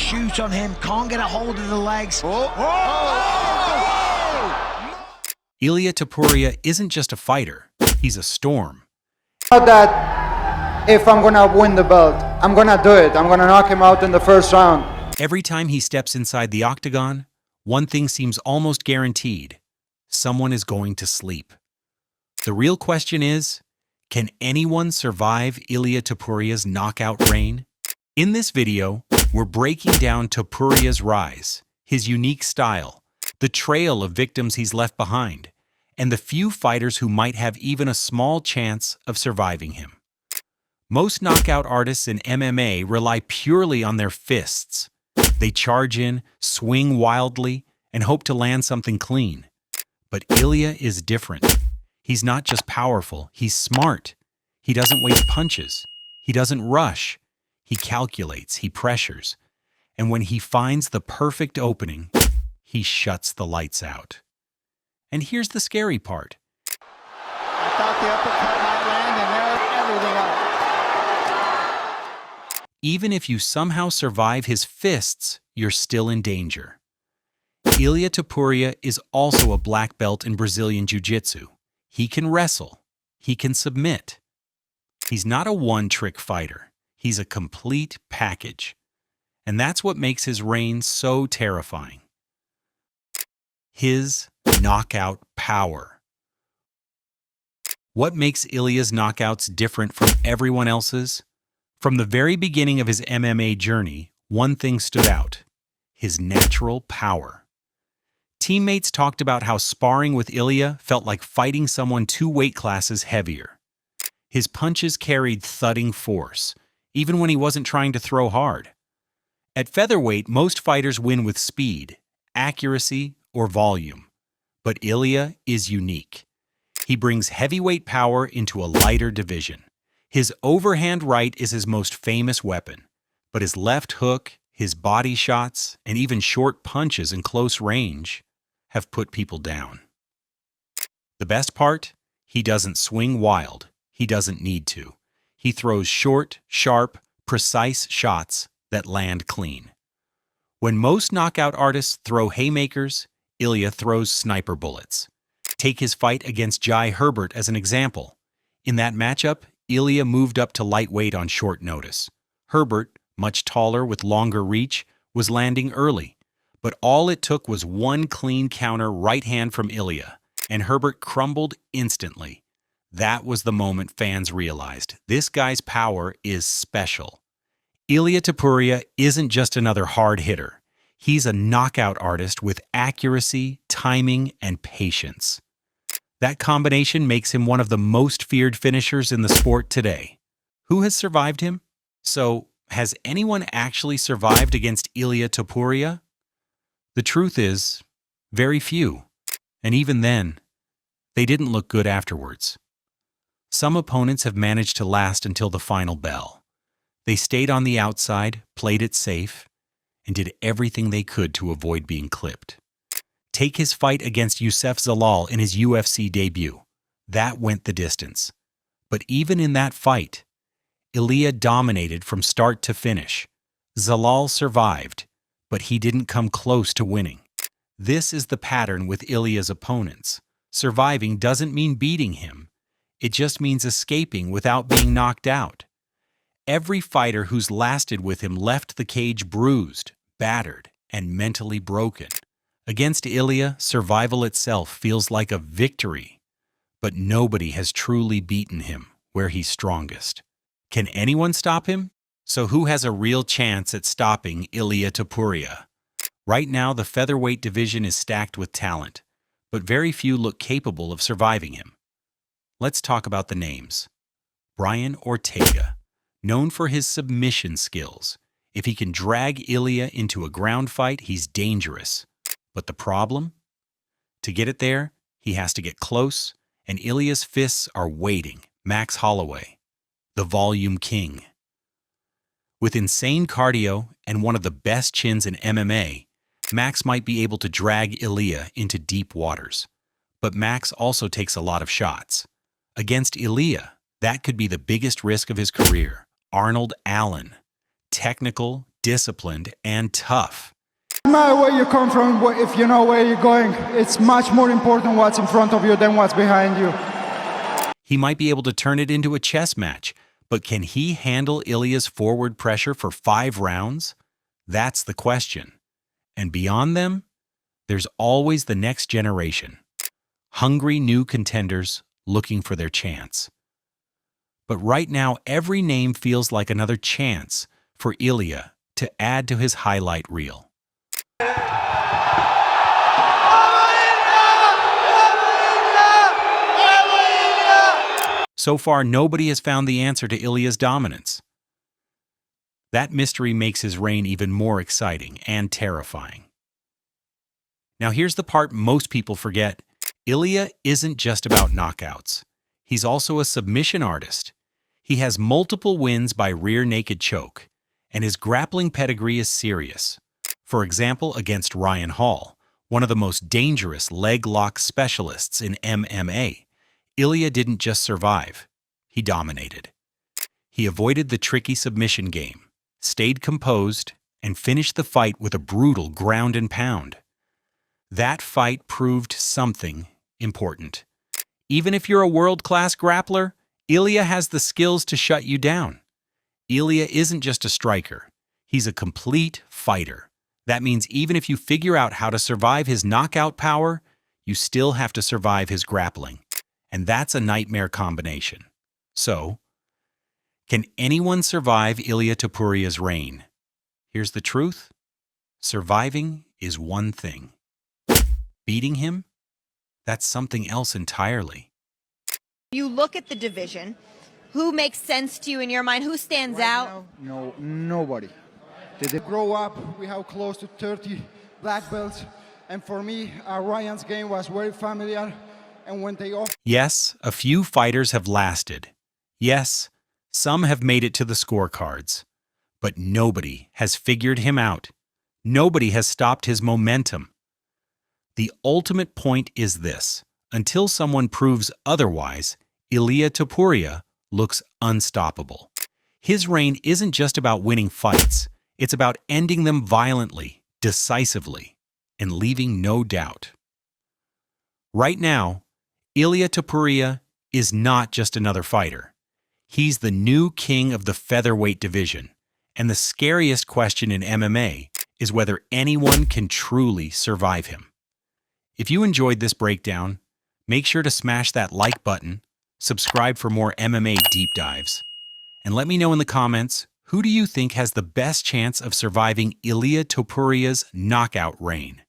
shoot on him, can't get a hold of the legs. Ilia Topuria isn't just a fighter, he's a storm. That if I'm gonna win the belt, I'm gonna do it. I'm gonna knock him out in the first round. Every time he steps inside the octagon, one thing seems almost guaranteed. Someone is going to sleep. The real question is, can anyone survive Ilia Topuria's knockout reign? In this video, we're breaking down Topuria's rise, his unique style, the trail of victims he's left behind, and the few fighters who might have even a small chance of surviving him. Most knockout artists in MMA rely purely on their fists. They charge in, swing wildly, and hope to land something clean. But Ilia is different. He's not just powerful, he's smart. He doesn't waste punches. He doesn't rush. He calculates, he pressures. And when he finds the perfect opening, he shuts the lights out. And here's the scary part. I thought the uppercut might land, and there everything up. Even if you somehow survive his fists, you're still in danger. Ilia Topuria is also a black belt in Brazilian Jiu-Jitsu. He can wrestle. He can submit. He's not a one-trick fighter. He's a complete package. And that's what makes his reign so terrifying. His knockout power. What makes Ilia's knockouts different from everyone else's? From the very beginning of his MMA journey, one thing stood out: his natural power. Teammates talked about how sparring with Ilia felt like fighting someone 2 weight classes heavier. His punches carried thudding force, even when he wasn't trying to throw hard. At featherweight, most fighters win with speed, accuracy, or volume. But Ilia is unique. He brings heavyweight power into a lighter division. His overhand right is his most famous weapon, but his left hook, his body shots, and even short punches in close range have put people down. The best part? He doesn't swing wild. He doesn't need to. He throws short, sharp, precise shots that land clean. When most knockout artists throw haymakers, Ilia throws sniper bullets. Take his fight against Jai Herbert as an example. In that matchup, Ilia moved up to lightweight on short notice. Herbert, much taller with longer reach, was landing early. But all it took was one clean counter right hand from Ilia, and Herbert crumbled instantly. That was the moment fans realized this guy's power is special. Ilia Topuria isn't just another hard hitter. He's a knockout artist with accuracy, timing, and patience. That combination makes him one of the most feared finishers in the sport today. Who has survived him? So, has anyone actually survived against Ilia Topuria? The truth is, very few. And even then, they didn't look good afterwards. Some opponents have managed to last until the final bell. They stayed on the outside, played it safe, and did everything they could to avoid being clipped. Take his fight against Youssef Zalal in his UFC debut. That went the distance. But even in that fight, Ilia dominated from start to finish. Zalal survived, but he didn't come close to winning. This is the pattern with Ilia's opponents. Surviving doesn't mean beating him. It just means escaping without being knocked out. Every fighter who's lasted with him left the cage bruised, battered, and mentally broken. Against Ilia, survival itself feels like a victory. But nobody has truly beaten him where he's strongest. Can anyone stop him? So who has a real chance at stopping Ilia Topuria? Right now, the featherweight division is stacked with talent, but very few look capable of surviving him. Let's talk about the names. Brian Ortega, known for his submission skills. If he can drag Ilia into a ground fight, he's dangerous. But the problem? To get it there, he has to get close, and Ilia's fists are waiting. Max Holloway, the volume king. With insane cardio and one of the best chins in MMA, Max might be able to drag Ilia into deep waters. But Max also takes a lot of shots. Against Ilia, that could be the biggest risk of his career. Arnold Allen. Technical, disciplined, and tough. No matter where you come from, if you know where you're going, it's much more important what's in front of you than what's behind you. He might be able to turn it into a chess match, but can he handle Ilia's forward pressure for 5 rounds? That's the question. And beyond them, there's always the next generation. Hungry new contenders looking for their chance. But right now, every name feels like another chance for Ilia to add to his highlight reel. So far, nobody has found the answer to Ilia's dominance. That mystery makes his reign even more exciting and terrifying. Now here's the part most people forget. Ilia isn't just about knockouts. He's also a submission artist. He has multiple wins by rear naked choke, and his grappling pedigree is serious. For example, against Ryan Hall, one of the most dangerous leg lock specialists in MMA, Ilia didn't just survive, he dominated. He avoided the tricky submission game, stayed composed, and finished the fight with a brutal ground and pound. That fight proved something important. Even if you're a world-class grappler, Ilia has the skills to shut you down. Ilia isn't just a striker. He's a complete fighter. That means even if you figure out how to survive his knockout power, you still have to survive his grappling. And that's a nightmare combination. So, can anyone survive Ilia Topuria's reign? Here's the truth. Surviving is one thing. Beating him? That's something else entirely. You look at the division, who makes sense to you in your mind? Who stands out? Now, no, nobody. Did they grow up? We have close to 30 black belts. And for me, Ryan's game was very familiar. And when they Yes, a few fighters have lasted. Yes, some have made it to the scorecards. But nobody has figured him out. Nobody has stopped his momentum. The ultimate point is this. Until someone proves otherwise, Ilia Topuria looks unstoppable. His reign isn't just about winning fights. It's about ending them violently, decisively, and leaving no doubt. Right now, Ilia Topuria is not just another fighter. He's the new king of the featherweight division. And the scariest question in MMA is whether anyone can truly survive him. If you enjoyed this breakdown, make sure to smash that like button, subscribe for more MMA deep dives, and let me know in the comments, who do you think has the best chance of surviving Ilia Topuria's knockout reign?